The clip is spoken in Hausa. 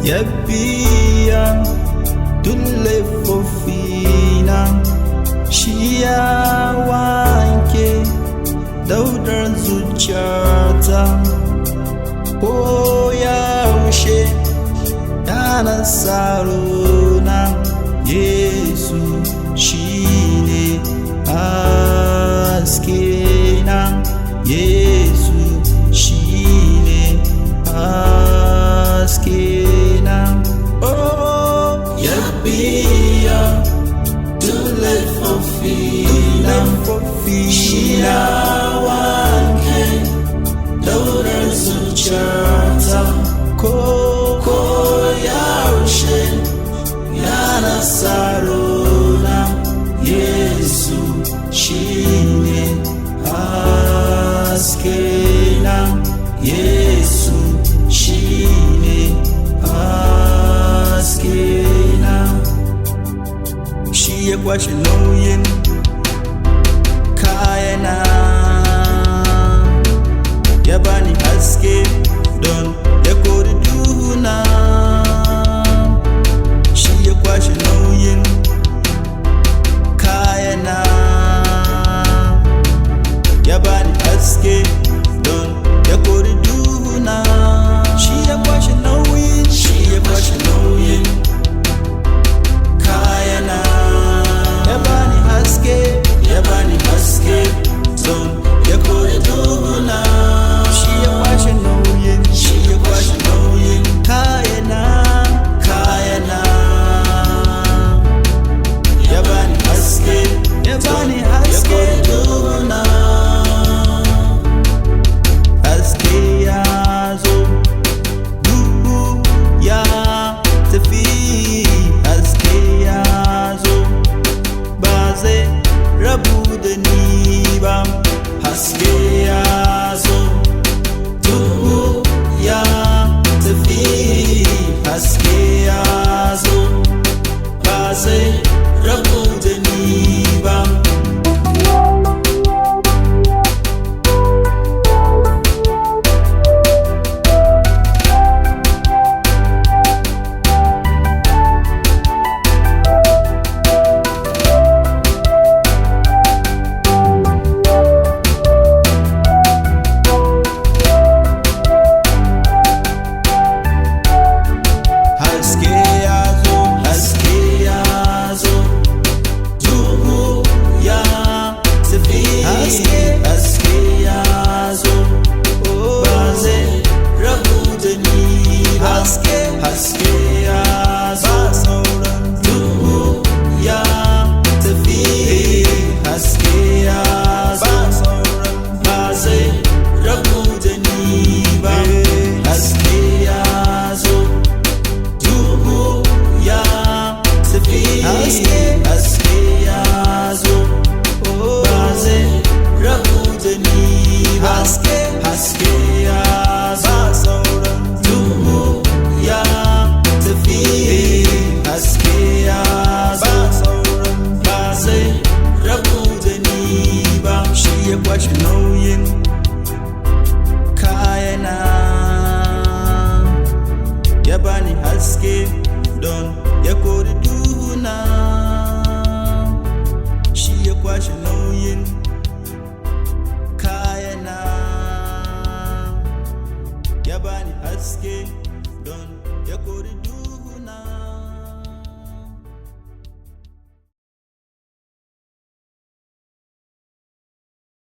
ya biya duk laifofina, shi ya wanke daudar zuciyata. Ko yaushe yana tsarona, Yesu shine haskena, Yesu shine haskena. Oh, ya biya duk laifofina, shi ya wanke daular zuciyata. Ko yaushe yana tsarona, Yesu shine haskena, Yesu shine haskena. Shi ya kwashe nauyin kayana, ya bani haske don ya kori duhuna. Shi ya kwashe nauyin kayana, ya bani haske don ya kori duhuna. Shi ya kwashe nauyin, shi ya kwashe nauyin kayana, ya bani haske, ya bani haske don ya kori duhuna. Shi ya kwashe nauyin, shi ya kwashe nauyin kayana, ya bani haske, ya bani haske duhuna. Haske ya zo, duhu ya tafi. Haske ya zo, ba zai rabu da ni ba. Haske ya zo, duhu ya tafi. Haske ya zo, ba zai rabu da ni ba. Haske ya zo, sauran duhu ya tafi. Haske ya zo, sauran ba zai rabu da ni ba. Haske ya zo, duhu ya tafi. Haske ya zo, ba zai rabu da ni ba. Haske ya zo, sauran duhu ya tafi. Haske ya zo, sauran ba zai rabu da ni ba. Shi ya kwashe nauyin kayana, ya bani haske don ya kori duhuna. Shi ya kwashe nauyin kayana, ya bani haske don ya kori duhuna.